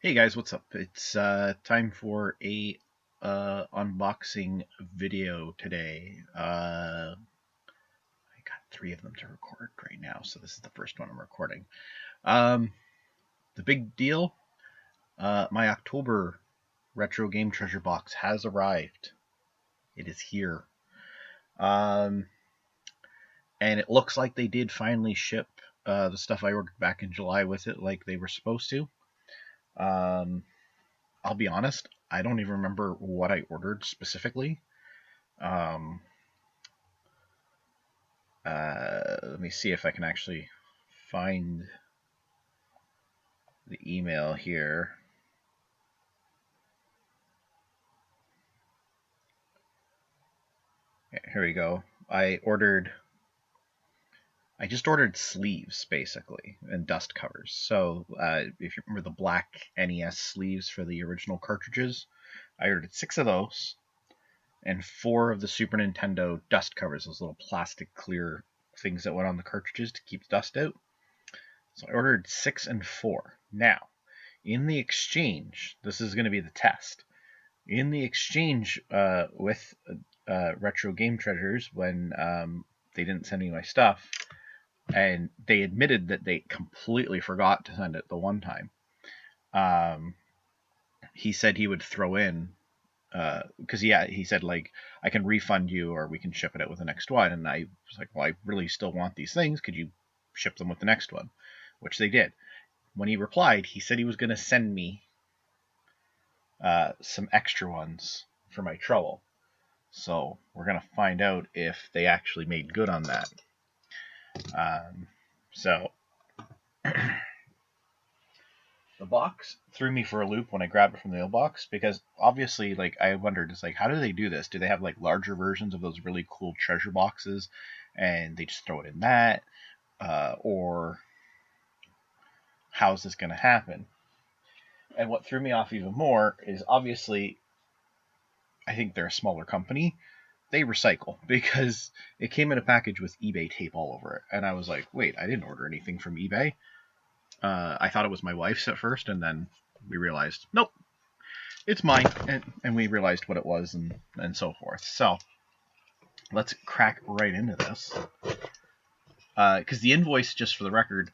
Hey guys, what's up? It's time for a unboxing video today. I got three of them to record right now, so this is the first one I'm recording. Um, the big deal, my October Retro Game Treasure box has arrived. It is here. Um, and it looks like they did finally ship the stuff I ordered back in July with it like they were supposed to. Um, I'll be honest, I don't even remember what I ordered specifically. Um, let me see if I can actually find the email here. Here we go. I just ordered sleeves basically and dust covers. So if you remember the black NES sleeves for the original cartridges, I ordered 6 of those and 4 of the Super Nintendo dust covers, those little plastic clear things that went on the cartridges to keep dust out. So I ordered 6 and 4. Now, in the exchange, this is going to be the test. In the exchange with Retro Game Treasures, when they didn't send me my stuff, and they admitted that they completely forgot to send it the one time, he said he would throw in, because he said, like, I can refund you or we can ship it out with the next one. And I was like, well, I really still want these things. Could you ship them with the next one? Which they did. When he replied, he said he was going to send me some extra ones for my trouble. So we're going to find out if they actually made good on that. So the box threw me for a loop when I grabbed it from the mailbox, because obviously, like, I wondered, it's like, how do they do this? Do they have like larger versions of those really cool treasure boxes and they just throw it in that? Or how's this going to happen? And what threw me off even more is, obviously, I think they're a smaller company. They recycle, because it came in a package with eBay tape all over it. And I was like, wait, I didn't order anything from eBay. I thought it was my wife's at first, and then we realized, nope, it's mine. And we realized what it was, and so forth. So let's crack right into this. Because the invoice, just for the record,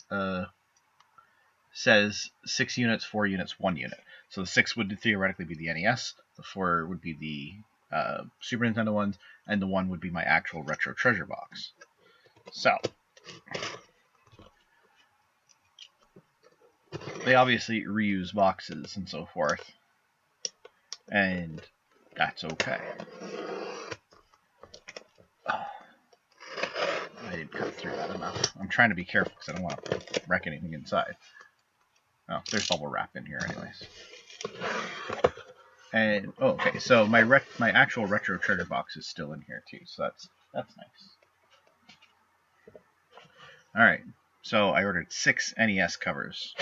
says 6 units, 4 units, 1 unit. So the 6 would theoretically be the NES, the 4 would be the Super Nintendo ones, and the 1 would be my actual Retro Treasure box. So they obviously reuse boxes and so forth, and that's okay. I didn't cut through that enough. I'm trying to be careful because I don't want to wreck anything inside. Oh, there's bubble wrap in here anyways. And okay, so my actual Retro Treasure box is still in here too, so that's nice. All right, so I ordered 6 NES covers.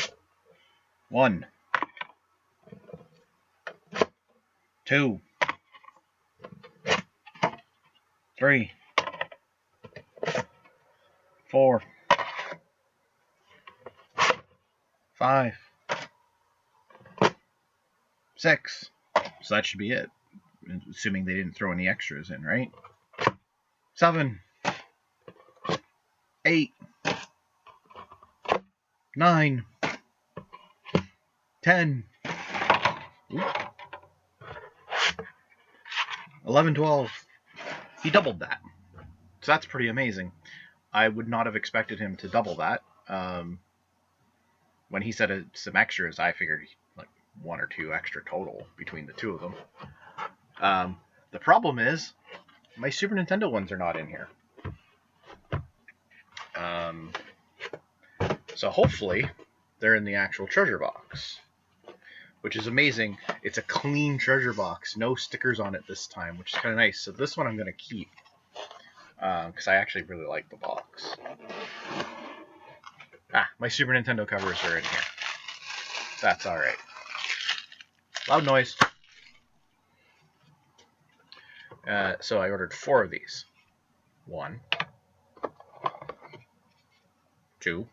1, 2, 3, 4, 5, 6. So that should be it, assuming they didn't throw any extras in, right? 7, 8, 9, 10, 11, 12. He doubled that. So that's pretty amazing. I would not have expected him to double that. When he said some extras, I figured like 1 or 2 extra total between the two of them. The problem is, my Super Nintendo ones are not in here. So hopefully they're in the actual treasure box, which is amazing. It's a clean treasure box, no stickers on it this time, which is kind of nice. So this one I'm going to keep, because I actually really like the box. My Super Nintendo covers are in here. That's alright. Loud noise. So I ordered 4 of these. 1, 2,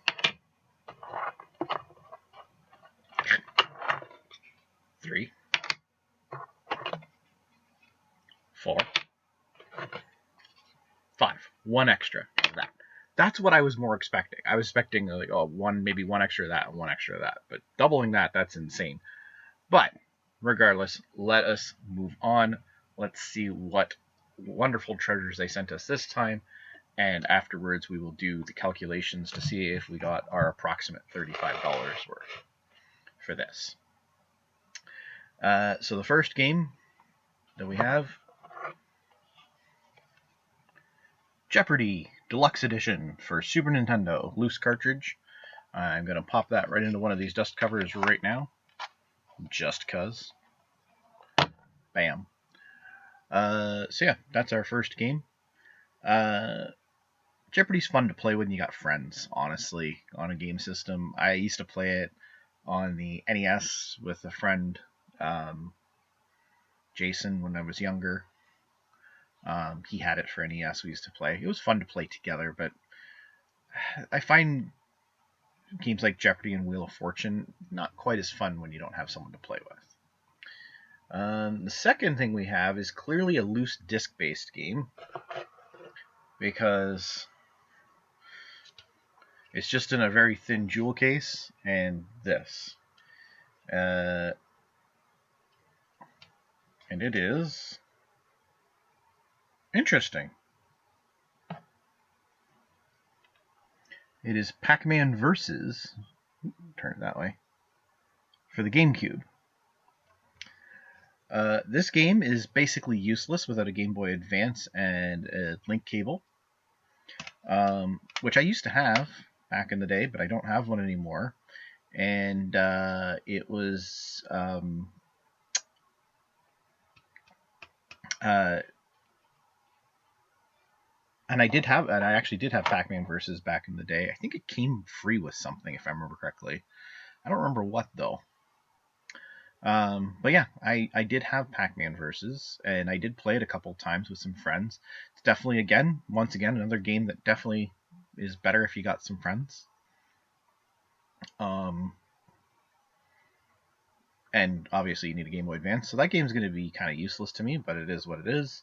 3, 4, 5. One extra of that. That's what I was more expecting. I was expecting like, oh, maybe one extra of that and one extra of that. But doubling that, that's insane. But regardless, let us move on. Let's see what wonderful treasures they sent us this time. And afterwards, we will do the calculations to see if we got our approximate $35 worth for this. So the first game that we have, Jeopardy! Deluxe Edition for Super Nintendo, loose cartridge. I'm going to pop that right into one of these dust covers right now, just cuz. Bam. So yeah, that's our first game. Jeopardy's fun to play when you got friends, honestly, on a game system. I used to play it on the NES with a friend, Jason, when I was younger. He had it for NES. We used to play. It was fun to play together, but I find games like Jeopardy and Wheel of Fortune not quite as fun when you don't have someone to play with. The second thing we have is clearly a loose disc-based game, because it's just in a very thin jewel case, and this. And it is interesting. It is Pac-Man Versus, turn it that way, for the GameCube. This game is basically useless without a Game Boy Advance and a link cable, which I used to have back in the day, but I don't have one anymore. And it was and I actually did have Pac-Man Versus back in the day. I think it came free with something, if I remember correctly. I don't remember what though. But yeah, I did have Pac-Man Versus, and I did play it a couple times with some friends. It's definitely, once again, another game that definitely is better if you got some friends. And obviously you need a Game Boy Advance, so that game's going to be kind of useless to me, but it is what it is.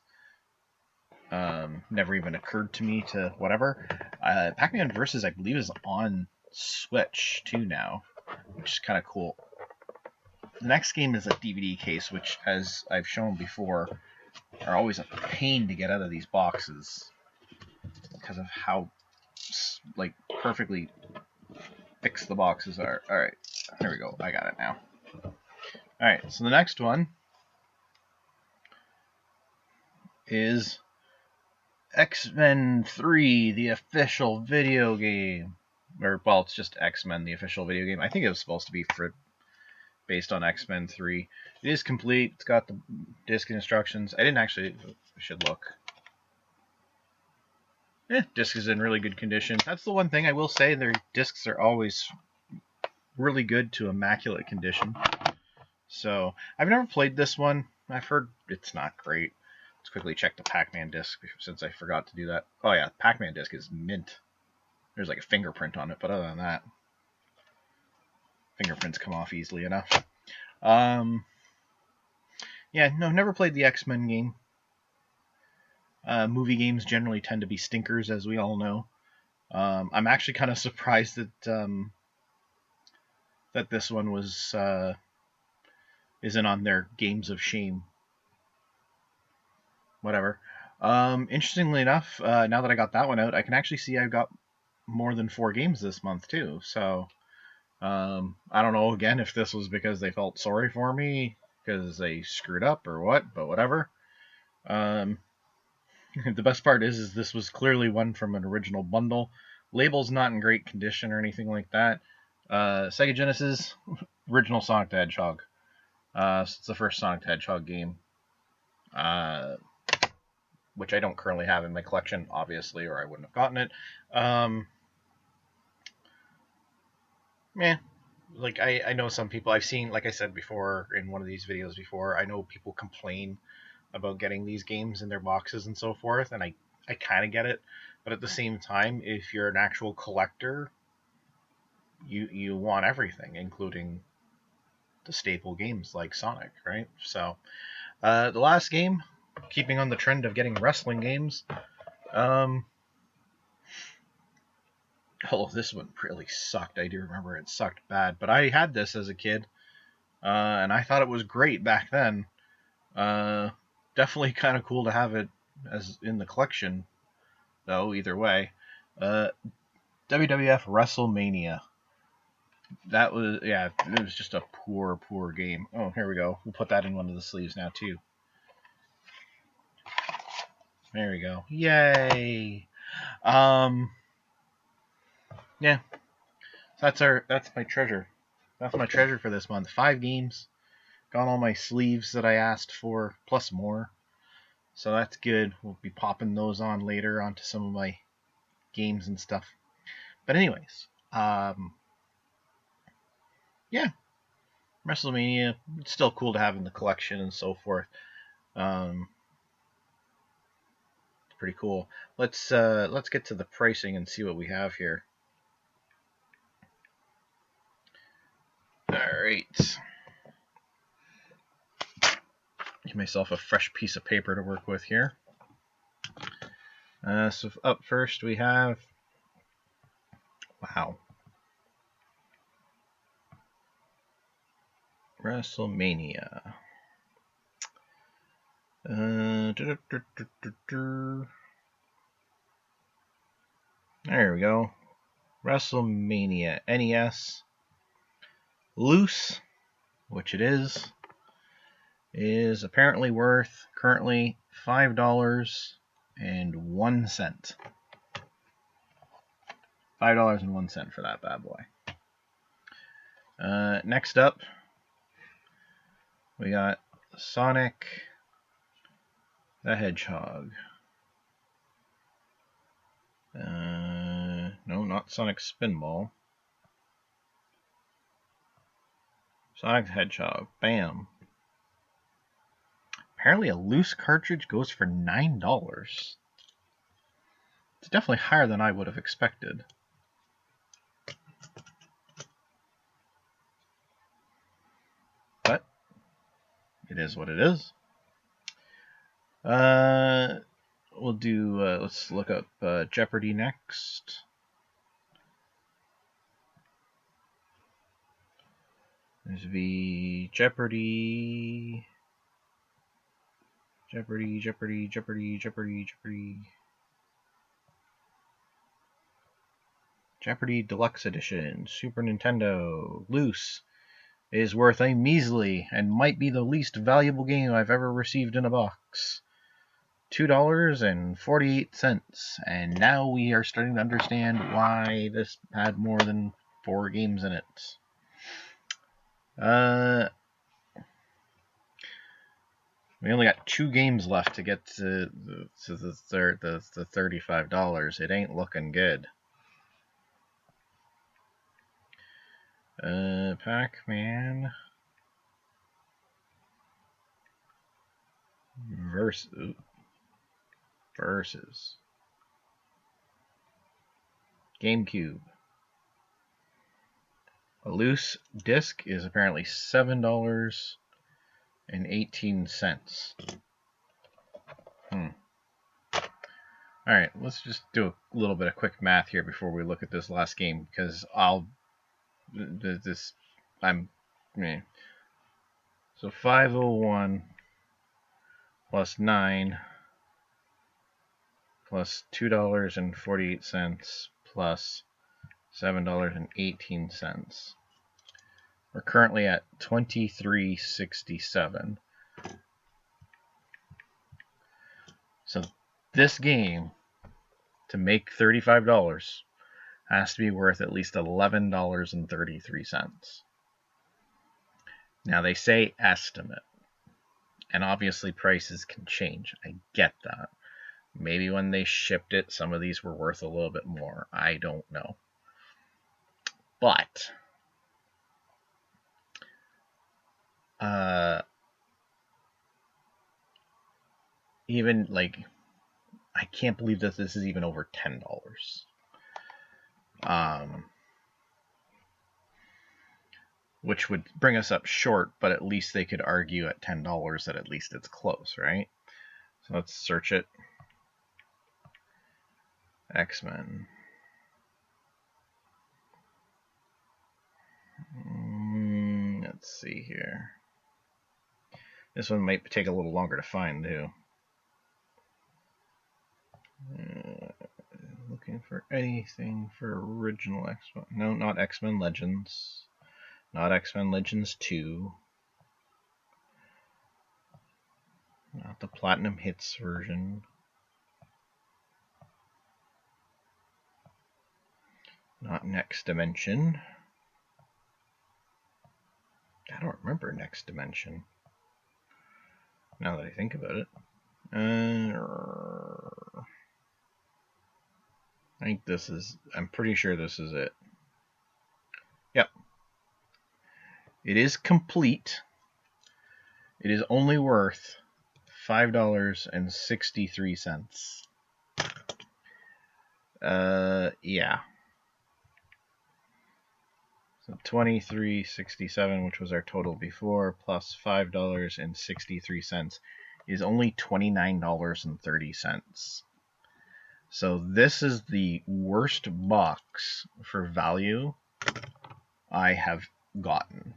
Never even occurred to me to whatever. Pac-Man Versus, I believe, is on Switch too now, which is kind of cool. The next game is a DVD case, which, as I've shown before, are always a pain to get out of these boxes because of how perfectly fixed the boxes are. Alright, here we go. I got it now. Alright, so the next one is X-Men 3, the official video game. Well, it's just X-Men, the official video game. I think it was supposed to be based on X-Men 3. It is complete. It's got the disc instructions. I should look. Disc is in really good condition. That's the one thing I will say. Their discs are always really good to immaculate condition. So, I've never played this one. I've heard it's not great. Let's quickly check the Pac-Man disc since I forgot to do that. Oh yeah, Pac-Man disc is mint. There's like a fingerprint on it, but other than that, fingerprints come off easily enough. Yeah, no, never played the X-Men game. Movie games generally tend to be stinkers, as we all know. I'm actually kind of surprised that that this one was isn't on their Games of Shame. Whatever. Interestingly enough, now that I got that one out, I can actually see I've got more than 4 games this month too. So I don't know again if this was because they felt sorry for me because they screwed up or what, but whatever. The best part is this was clearly one from an original bundle. Label's not in great condition or anything like that. Sega Genesis, original Sonic the Hedgehog. So it's the first Sonic the Hedgehog game. Which I don't currently have in my collection, obviously, or I wouldn't have gotten it. I know some people, I've seen, like I said before, in one of these videos before, I know people complain about getting these games in their boxes and so forth, and I kind of get it, but at the same time, if you're an actual collector, you want everything, including the staple games like Sonic, right? So the last game, keeping on the trend of getting wrestling games, oh, this one really sucked. I do remember it sucked bad, but I had this as a kid, and I thought it was great back then. Definitely kind of cool to have it as in the collection, though. Either way, WWF WrestleMania. That was, yeah, it was just a poor game. Oh, here we go. We'll put that in one of the sleeves now too. There we go. Yay. Yeah. That's my treasure. That's my treasure for this month. 5 games. Got all my sleeves that I asked for, plus more. So that's good. We'll be popping those on later onto some of my games and stuff. But anyways, yeah. WrestleMania, it's still cool to have in the collection and so forth. It's pretty cool. Let's get to the pricing and see what we have here. All right. Give myself a fresh piece of paper to work with here. So up first we have, wow, WrestleMania. There we go. WrestleMania NES. Loose, which it is apparently worth currently $5.01. $5.01 for that bad boy. Next up, we got Sonic the Hedgehog. No, not Sonic Spinball. Sonic the Hedgehog. Bam. Apparently a loose cartridge goes for $9. It's definitely higher than I would have expected. But it is what it is. We'll do, let's look up Jeopardy next. There's the Jeopardy. Jeopardy. Jeopardy Deluxe Edition, Super Nintendo, loose, is worth a measly and might be the least valuable game I've ever received in a box. $2.48. And now we are starting to understand why this had more than 4 games in it. We only got 2 games left to get to the $35. It ain't looking good. Pac-Man versus GameCube. A loose disc is apparently $7.18. Alright, let's just do a little bit of quick math here before we look at this last game, because so 501 plus 9 plus $2.48 plus $7.18. We're currently at $23.67. So this game, to make $35, has to be worth at least $11.33. Now they say estimate, and obviously prices can change. I get that. Maybe when they shipped it, some of these were worth a little bit more. I don't know. But even like, I can't believe that this is even over $10. which would bring us up short, but at least they could argue at $10 that at least it's close, right? So let's search it. X-Men. Let's see here. This one might take a little longer to find, too. Looking for anything for original X-Men. No, not X-Men Legends. Not X-Men Legends 2. Not the Platinum Hits version. Not Next Dimension. I don't remember Next Dimension, now that I think about it. I think this is, I'm pretty sure this is it. Yep. It is complete. It is only worth $5.63. Yeah. So $23.67, which was our total before, plus $5.63 is only $29.30. So this is the worst box for value I have gotten.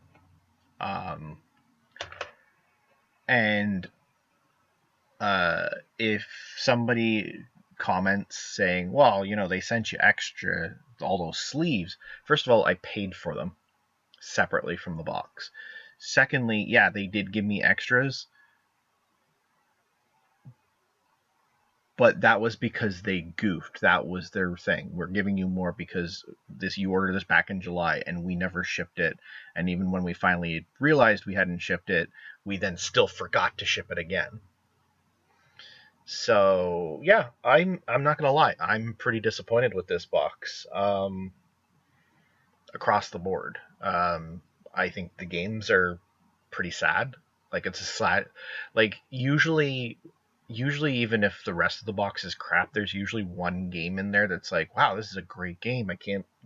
And if somebody comments saying, well, you know, they sent you extra, all those sleeves. First of all, I paid for them separately from the box. Secondly, yeah, they did give me extras, but that was because they goofed. That was their thing. We're giving you more because you ordered this back in July and we never shipped it. And even when we finally realized we hadn't shipped it, we then still forgot to ship it again. So yeah, I'm not gonna lie, I'm pretty disappointed with this box across the board. I think the games are pretty sad. Like, it's a sad, like, usually even if the rest of the box is crap, there's usually one game in there that's like, wow, this is a great game.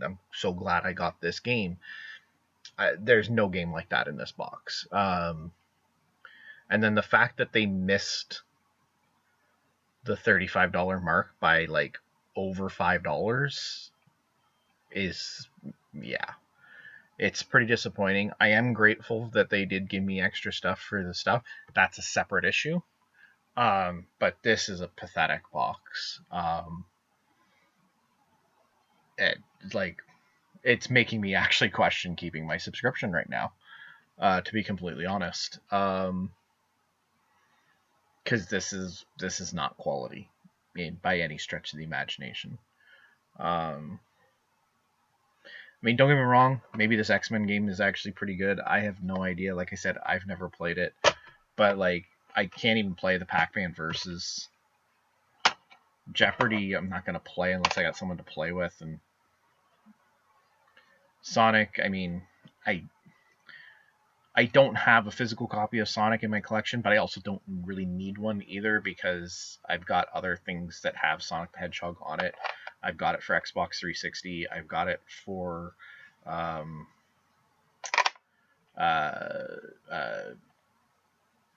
I'm so glad I got this game. There's no game like that in this box. And then the fact that they missed the $35 mark by like over $5 is, yeah, it's pretty disappointing. I am grateful that they did give me extra stuff for the stuff. That's a separate issue. But this is a pathetic box. It's making me actually question keeping my subscription right now, to be completely honest. Because this is not quality by any stretch of the imagination. I mean, don't get me wrong, maybe this X-Men game is actually pretty good. I have no idea. Like I said, I've never played it. But, like, I can't even play the Pac-Man versus Jeopardy. I'm not going to play unless I got someone to play with. And Sonic, I mean, I don't have a physical copy of Sonic in my collection, but I also don't really need one either because I've got other things that have Sonic the Hedgehog on it. I've got it for Xbox 360. I've got it for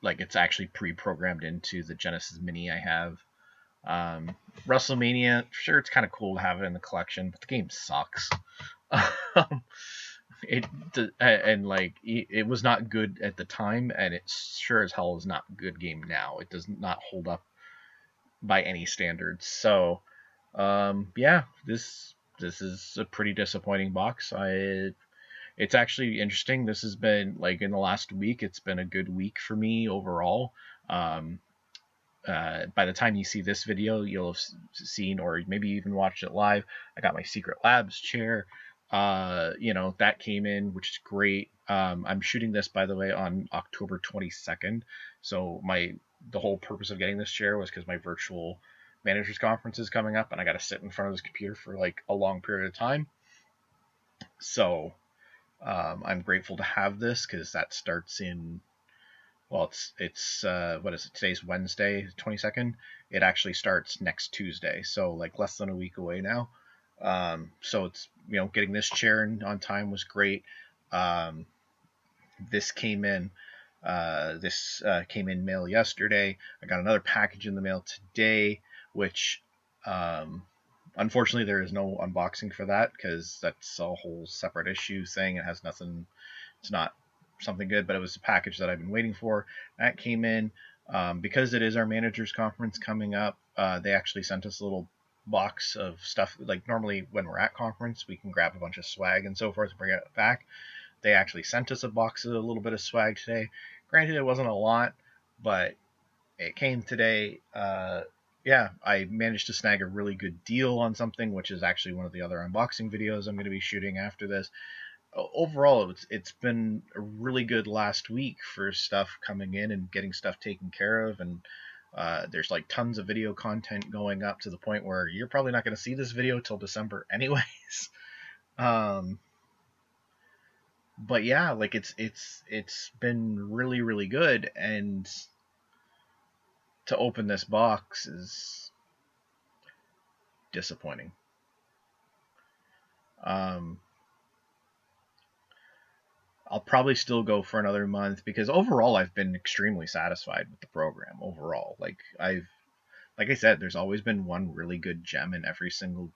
like, it's actually pre-programmed into the Genesis Mini I have. WrestleMania, sure, it's kind of cool to have it in the collection, but the game sucks. It was not good at the time, and it sure as hell is not a good game now. It does not hold up by any standards. So, yeah, this is a pretty disappointing box. It's actually interesting. This has been, like, in the last week, it's been a good week for me overall. By the time you see this video, you'll have seen, or maybe even watched it live, I got my Secret Labs chair. That came in, which is great. I'm shooting this, by the way, on October 22nd. So the whole purpose of getting this chair was because my virtual managers conference is coming up, and I got to sit in front of this computer for like a long period of time. So I'm grateful to have this because that starts in, well, it's what is it? Today's Wednesday, 22nd. It actually starts next Tuesday, so like less than a week away now. So it's, getting this chair on time was great. this came in. This came in mail yesterday. I got another package in the mail today, which unfortunately there is no unboxing for that because that's a whole separate issue thing. It has nothing. It's not something good, but it was a package that I've been waiting for. That came in. Because it is our managers conference coming up. They actually sent us a little box of stuff. Like normally when we're at conference, we can grab a bunch of swag and so forth and bring it back. They actually sent us a box of a little bit of swag today. Granted, it wasn't a lot, but it came today. Yeah, I managed to snag a really good deal on something, which is actually one of the other unboxing videos I'm going to be shooting after this. Overall, it's been a really good last week for stuff coming in and getting stuff taken care of, and there's like tons of video content going up to the point where you're probably not going to see this video till December anyways. um, but yeah, like it's been really good, and to open this box is disappointing. Um, I'll probably still go for another month because overall I've been extremely satisfied with the program overall. Like I said, there's always been one really good gem in every single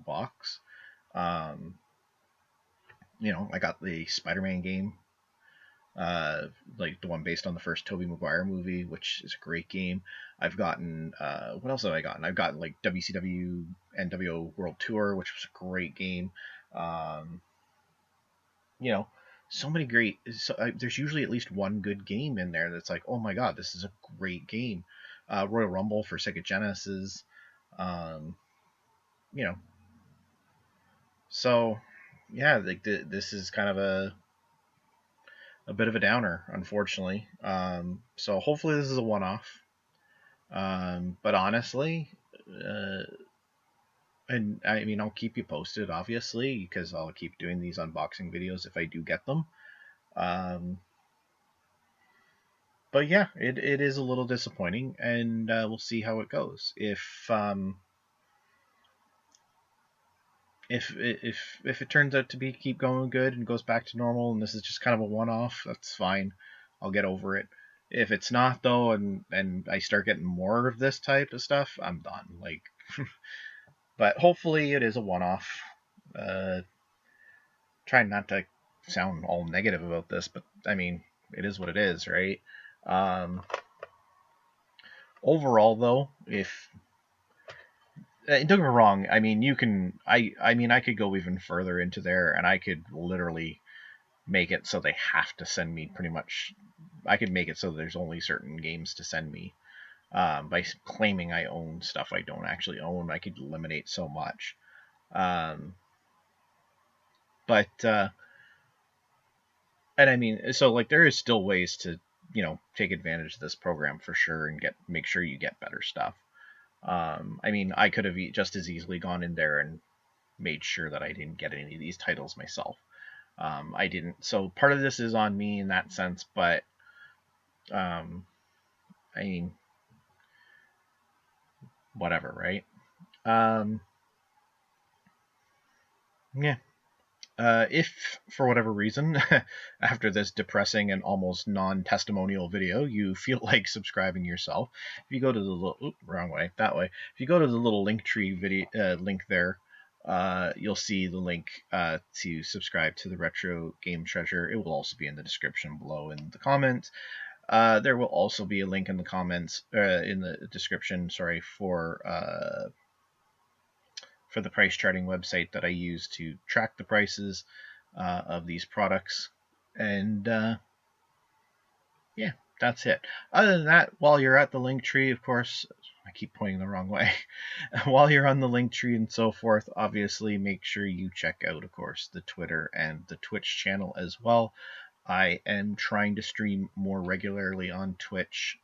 box. Um, I got the Spider-Man game, like the one based on the first Tobey Maguire movie, which is a great game. I've gotten what else have I gotten? I've gotten like WCW NWO World Tour, which was a great game. Um, you know, so many great. There's usually at least one good game in there that's like, oh my god, this is a great game. Royal Rumble for Sega Genesis. Um, you know, so yeah, like this is kind of a bit of a downer, unfortunately. So hopefully this is a one-off. But honestly, uh, and I mean, I'll keep you posted, obviously, because I'll keep doing these unboxing videos if I do get them. Um, but yeah, it is a little disappointing, and we'll see how it goes. If it turns out to be keep going good and goes back to normal, and this is just kind of a one-off, that's fine. I'll get over it. If it's not though, and I start getting more of this type of stuff, I'm done. Like, but hopefully it is a one-off. Uh, Trying not to sound all negative about this, but I mean, it is what it is, right? Um, Overall, though, if don't get me wrong, I mean, you can. I mean, I could go even further into there, and I could literally make it so they have to send me pretty much. I could make it so there's only certain games to send me. By claiming I own stuff I don't actually own, I could eliminate so much. Um, but and I mean, so like there is still ways to take advantage of this program for sure and make sure you get better stuff. I mean, I could have just as easily gone in there and made sure that I didn't get any of these titles myself. I didn't, so part of this is on me in that sense. But um, I mean, whatever, right? Um, yeah. If for whatever reason, after this depressing and almost non-testimonial video, you feel like subscribing yourself, if you go to the little wrong way, that way. If you go to the little Linktree video link there, you'll see the link to subscribe to the Retro Game Treasure. It will also be in the description below in the comments. There will also be a link in the comments, in the description. Sorry, for the price charting website that I use to track the prices of these products. And yeah, that's it. Other than that, while you're at the link tree, of course, I keep pointing the wrong way. While you're on the link tree and so forth, obviously make sure you check out, of course, the Twitter and the Twitch channel as well. I am trying to stream more regularly on Twitch,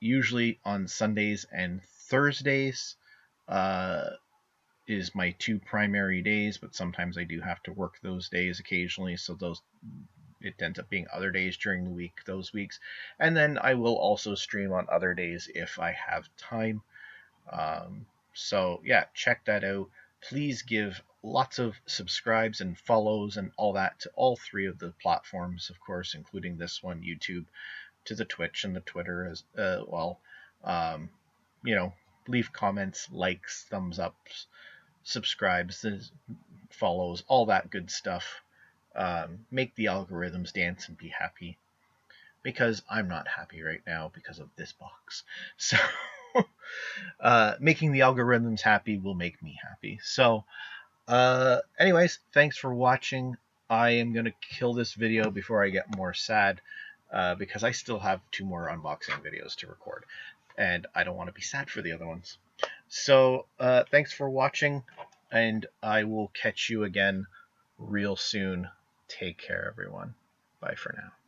usually on Sundays and Thursdays. Is my two primary days, but sometimes I do have to work those days occasionally, so it ends up being other days during the week, those weeks. And then I will also stream on other days if I have time. So yeah, check that out. Please give lots of subscribes and follows and all that to all 3 of the platforms, of course, including this one, YouTube, to the Twitch and the Twitter as well. You know, leave comments, likes, thumbs ups, subscribes, follows, all that good stuff. Make the algorithms dance and be happy, because I'm not happy right now because of this box. So making the algorithms happy will make me happy. So anyways, thanks for watching. I am going to kill this video before I get more sad, because I still have 2 more unboxing videos to record, and I don't want to be sad for the other ones. So thanks for watching, and I will catch you again real soon. Take care, everyone. Bye for now.